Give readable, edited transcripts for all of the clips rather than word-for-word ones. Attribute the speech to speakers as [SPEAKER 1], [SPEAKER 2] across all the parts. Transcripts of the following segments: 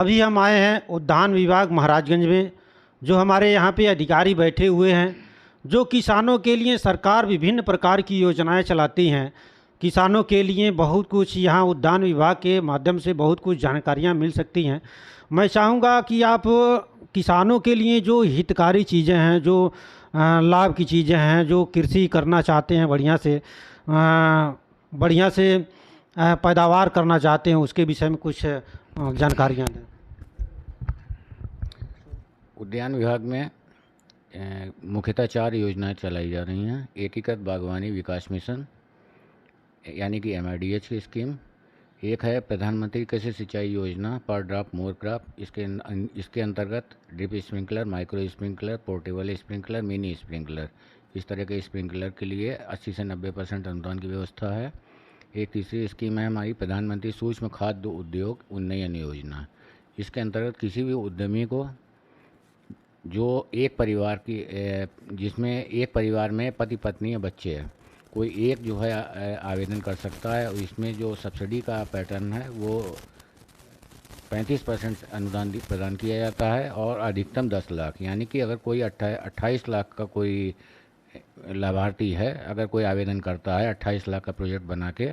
[SPEAKER 1] अभी हम आए हैं उद्यान विभाग महाराजगंज में। जो हमारे यहाँ पे अधिकारी बैठे हुए हैं, जो किसानों के लिए सरकार विभिन्न प्रकार की योजनाएं चलाती हैं। किसानों के लिए बहुत कुछ यहाँ उद्यान विभाग के माध्यम से बहुत कुछ जानकारियाँ मिल सकती हैं। मैं चाहूँगा कि आप किसानों के लिए जो हितकारी चीज़ें हैं, जो लाभ की चीज़ें हैं, जो कृषि करना चाहते हैं, बढ़िया से पैदावार करना चाहते हैं, उसके विषय में कुछ जानकारियाँ दें।
[SPEAKER 2] उद्यान विभाग में मुख्यतः 4 योजनाएं चलाई जा रही हैं। एकीकृत बागवानी विकास मिशन यानी कि MIDH की स्कीम। एक है प्रधानमंत्री कृषि सिंचाई योजना पर ड्रॉप मोर क्रॉप। इसके अंतर्गत drip sprinkler, micro sprinkler, portable sprinkler, mini sprinkler, इस तरह के स्प्रिंकलर के लिए 80 से 90% अनुदान की व्यवस्था है। एक तीसरी स्कीम है हमारी प्रधानमंत्री सूक्ष्म खाद्य उद्योग उन्नयन योजना। इसके अंतर्गत किसी भी उद्यमी को जो एक परिवार की जिसमें एक परिवार में पति पत्नी या बच्चे हैं, कोई एक जो है आवेदन कर सकता है। और इसमें जो सब्सिडी का पैटर्न है वो 35% अनुदान प्रदान किया जाता है और अधिकतम 10 लाख, यानी कि अगर कोई 28 लाख का कोई लाभार्थी है, अगर कोई आवेदन करता है 28 लाख का प्रोजेक्ट बना के,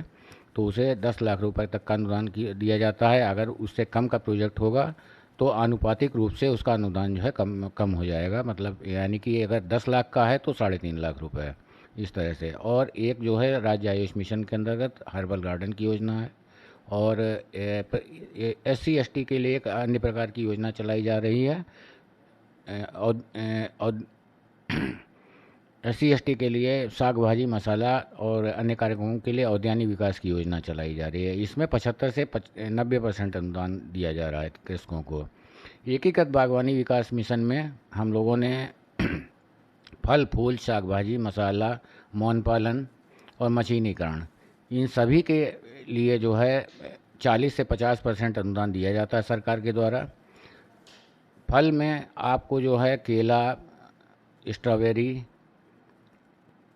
[SPEAKER 2] तो उसे 10 लाख रुपए तक का अनुदान दिया जाता है। अगर उससे कम का प्रोजेक्ट होगा तो आनुपातिक रूप से उसका अनुदान जो है कम हो जाएगा। मतलब यानी कि अगर 10 लाख का है तो 3.5 लाख रुपए, इस तरह से। और एक जो है राज्य आयुष मिशन के अंतर्गत हर्बल गार्डन की योजना है। और SC ST के लिए एक अन्य प्रकार की योजना चलाई जा रही है। और SC ST के लिए साग भाजी मसाला और अन्य कार्यक्रमों के लिए औद्यानिक विकास की योजना चलाई जा रही है। इसमें 75 से 90% अनुदान दिया जा रहा है कृषकों को। एकीकृत बागवानी विकास मिशन में हम लोगों ने फल फूल, साग भाजी मसाला, मौन पालन और मशीनीकरण, इन सभी के लिए जो है 40 से 50% अनुदान दिया जाता है सरकार के द्वारा। फल में आपको जो है केला, स्ट्रॉबेरी,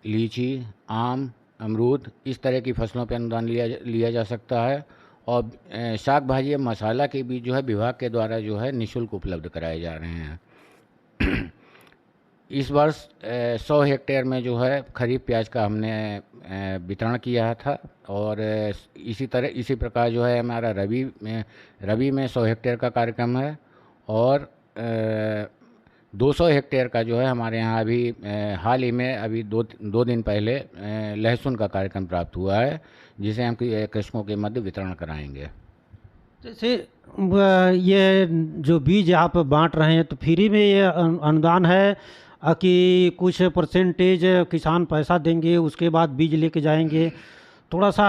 [SPEAKER 2] लीची, आम, अमरूद, इस तरह की फसलों पर अनुदान लिया जा सकता है। और साग भाजी और मसाला के बीज जो है विभाग के द्वारा जो है निःशुल्क उपलब्ध कराए जा रहे हैं। इस वर्ष 100 हेक्टेयर में जो है खरीफ प्याज का हमने वितरण किया था। और इसी प्रकार जो है हमारा रबी में 100 हेक्टेयर का कार्यक्रम है। और 200 हेक्टेयर का जो है हमारे यहाँ अभी हाल ही में अभी दो दिन पहले लहसुन का कार्यक्रम प्राप्त हुआ है, जिसे हम कृषकों के मध्य वितरण कराएंगे।
[SPEAKER 1] जैसे ये जो बीज आप बांट रहे हैं, तो फ्री में ये अनुदान है कि कुछ परसेंटेज किसान पैसा देंगे, उसके बाद बीज लेके जाएंगे? थोड़ा सा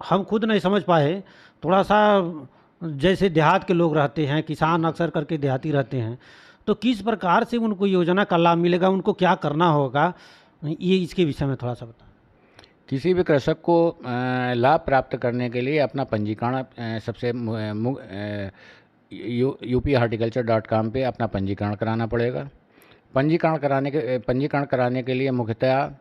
[SPEAKER 1] हम खुद नहीं समझ पाए। थोड़ा सा जैसे देहात के लोग रहते हैं, किसान अक्सर करके देहाती रहते हैं, तो किस प्रकार से उनको योजना का लाभ मिलेगा, उनको क्या करना होगा, ये इसके विषय में थोड़ा सा बताएं।
[SPEAKER 2] किसी भी कृषक को लाभ प्राप्त करने के लिए अपना पंजीकरण सबसे UP-Horticulture.com पे अपना पंजीकरण कराना पड़ेगा। पंजीकरण कराने के लिए मुख्यतः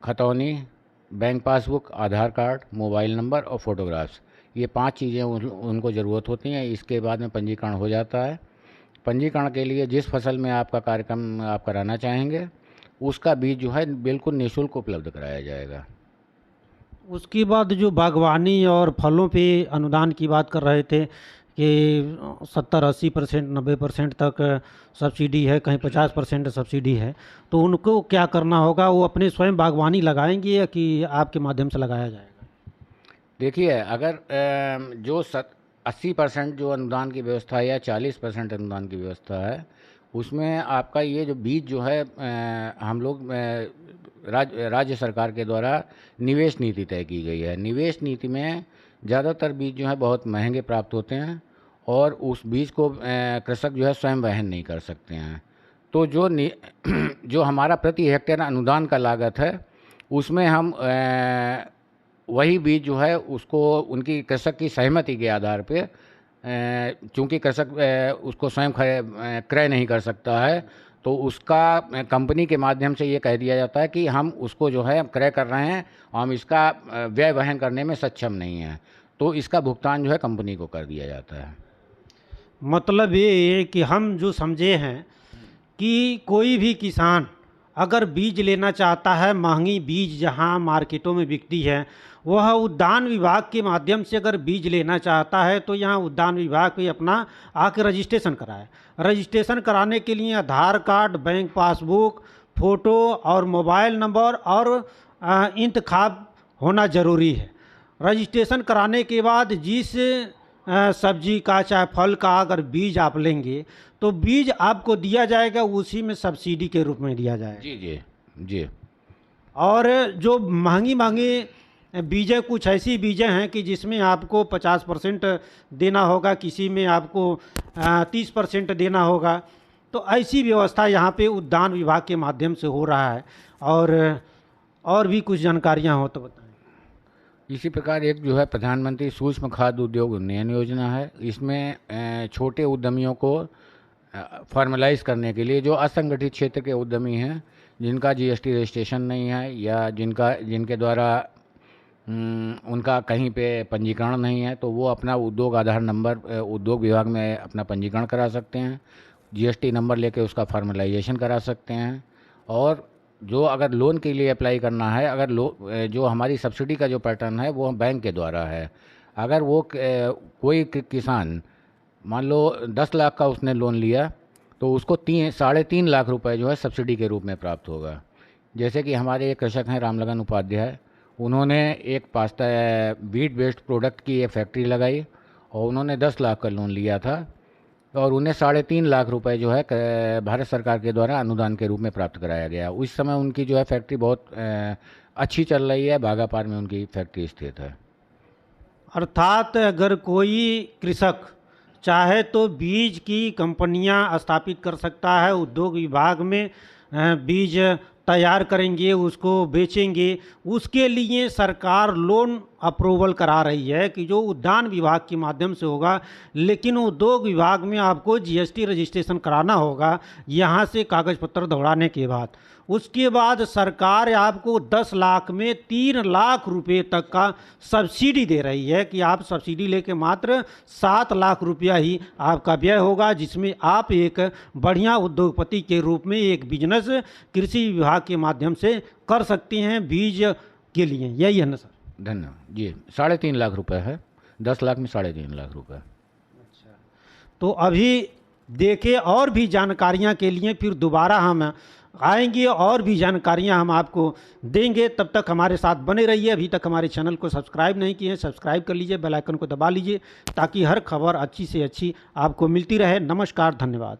[SPEAKER 2] खतौनी, बैंक पासबुक, आधार कार्ड, मोबाइल नंबर और फोटोग्राफ्स, ये 5 चीज़ें उनको ज़रूरत होती हैं। इसके बाद में पंजीकरण हो जाता है। पंजीकरण के लिए जिस फसल में आपका कार्यक्रम आप कराना चाहेंगे उसका बीज जो है बिल्कुल निःशुल्क उपलब्ध कराया जाएगा।
[SPEAKER 1] उसके बाद जो बागवानी और फलों पे अनुदान की बात कर रहे थे कि 70-80%, 90% तक सब्सिडी है, कहीं 50% सब्सिडी है, तो उनको क्या करना होगा? वो अपने स्वयं बागवानी लगाएंगे या कि आपके माध्यम से लगाया जाएगा?
[SPEAKER 2] देखिए, अगर जो 80% जो अनुदान की व्यवस्था है या 40% अनुदान की व्यवस्था है, उसमें आपका ये जो बीज जो है हम लोग राज्य सरकार के द्वारा निवेश नीति तय की गई है। निवेश नीति में ज़्यादातर बीज जो है बहुत महंगे प्राप्त होते हैं और उस बीज को कृषक जो है स्वयं वहन नहीं कर सकते हैं। तो जो हमारा प्रति हेक्टेयर अनुदान का लागत है, उसमें हम वही बीज जो है उसको उनकी कृषक की सहमति के आधार पे, चूँकि कृषक उसको स्वयं क्रय नहीं कर सकता है, तो उसका कंपनी के माध्यम से ये कह दिया जाता है कि हम उसको जो है क्रय कर रहे हैं और हम इसका व्यय वहन करने में सक्षम नहीं हैं। तो इसका भुगतान जो है कंपनी को कर दिया जाता है।
[SPEAKER 1] मतलब ये है कि हम जो समझे हैं कि कोई भी किसान अगर बीज लेना चाहता है, महंगी बीज जहाँ मार्केटों में बिकती है, वह उद्यान विभाग के माध्यम से अगर बीज लेना चाहता है तो यहाँ उद्यान विभाग पे अपना आके रजिस्ट्रेशन कराए। रजिस्ट्रेशन कराने के लिए आधार कार्ड, बैंक पासबुक, फ़ोटो और मोबाइल नंबर और इंतखाब होना ज़रूरी है। रजिस्ट्रेशन कराने के बाद जिस सब्जी का चाहे फल का अगर बीज आप लेंगे तो बीज आपको दिया जाएगा, उसी में सब्सिडी के रूप में दिया जाएगा।
[SPEAKER 2] जी जी जी।
[SPEAKER 1] और जो महंगी महंगी बीजें, कुछ ऐसी बीजें हैं कि जिसमें आपको 50% देना होगा, किसी में आपको 30% देना होगा। तो ऐसी व्यवस्था यहाँ पे उद्यान विभाग के माध्यम से हो रहा है। और भी कुछ जानकारियाँ हो तो बताएं।
[SPEAKER 2] इसी प्रकार एक जो है प्रधानमंत्री सूक्ष्म खाद्य उद्योग उन्नयन योजना है। इसमें छोटे उद्यमियों को फॉर्मलाइज करने के लिए, जो असंगठित क्षेत्र के उद्यमी हैं, जिनका जीएसटी रजिस्ट्रेशन नहीं है या जिनके द्वारा उनका कहीं पे पंजीकरण नहीं है, तो वो अपना उद्योग आधार नंबर उद्योग विभाग में अपना पंजीकरण करा सकते हैं, जीएसटी नंबर लेके उसका फॉर्मलाइजेशन करा सकते हैं। और जो अगर लोन के लिए अप्लाई करना है, अगर जो हमारी सब्सिडी का जो पैटर्न है वो बैंक के द्वारा है। अगर वो कोई किसान मान लो 10 लाख का उसने लोन लिया तो उसको 3.5 लाख रुपए जो है सब्सिडी के रूप में प्राप्त होगा। जैसे कि हमारे एक कृषक हैं रामलगन उपाध्याय, उन्होंने एक पास्ता वीट बेस्ड प्रोडक्ट की एक फैक्ट्री लगाई और उन्होंने 10 लाख का लोन लिया था और उन्हें 3.5 लाख रुपए जो है भारत सरकार के द्वारा अनुदान के रूप में प्राप्त कराया गया। उस समय उनकी जो है फैक्ट्री बहुत अच्छी चल रही है, बागापार में उनकी फैक्ट्री स्थित है।
[SPEAKER 1] अर्थात अगर कोई कृषक चाहे तो बीज की कंपनियां स्थापित कर सकता है, उद्योग विभाग में बीज तैयार करेंगे, उसको बेचेंगे। उसके लिए सरकार लोन अप्रूवल करा रही है कि जो उद्यान विभाग के माध्यम से होगा, लेकिन उद्योग विभाग में आपको जीएसटी रजिस्ट्रेशन कराना होगा यहाँ से कागज़ पत्र दौड़ाने के बाद। उसके बाद सरकार आपको 10 लाख में 3 लाख रुपए तक का सब्सिडी दे रही है कि आप सब्सिडी लेके मात्र 7 लाख रुपया ही आपका व्यय होगा, जिसमें आप एक बढ़िया उद्योगपति के रूप में एक बिजनेस कृषि विभाग के माध्यम से कर सकते हैं बीज के लिए। यही है ना सर?
[SPEAKER 2] धन्यवाद जी। 3.5 लाख रुपए है, 10 लाख में 3.5 लाख रुपए।
[SPEAKER 1] अच्छा, तो अभी देखे और भी जानकारियां के लिए फिर दोबारा हम आएंगे और भी जानकारियां हम आपको देंगे। तब तक हमारे साथ बने रहिए। अभी तक हमारे चैनल को सब्सक्राइब नहीं किए हैं, सब्सक्राइब कर लीजिए, बेल आइकन को दबा लीजिए ताकि हर खबर अच्छी से अच्छी आपको मिलती रहे। नमस्कार, धन्यवाद।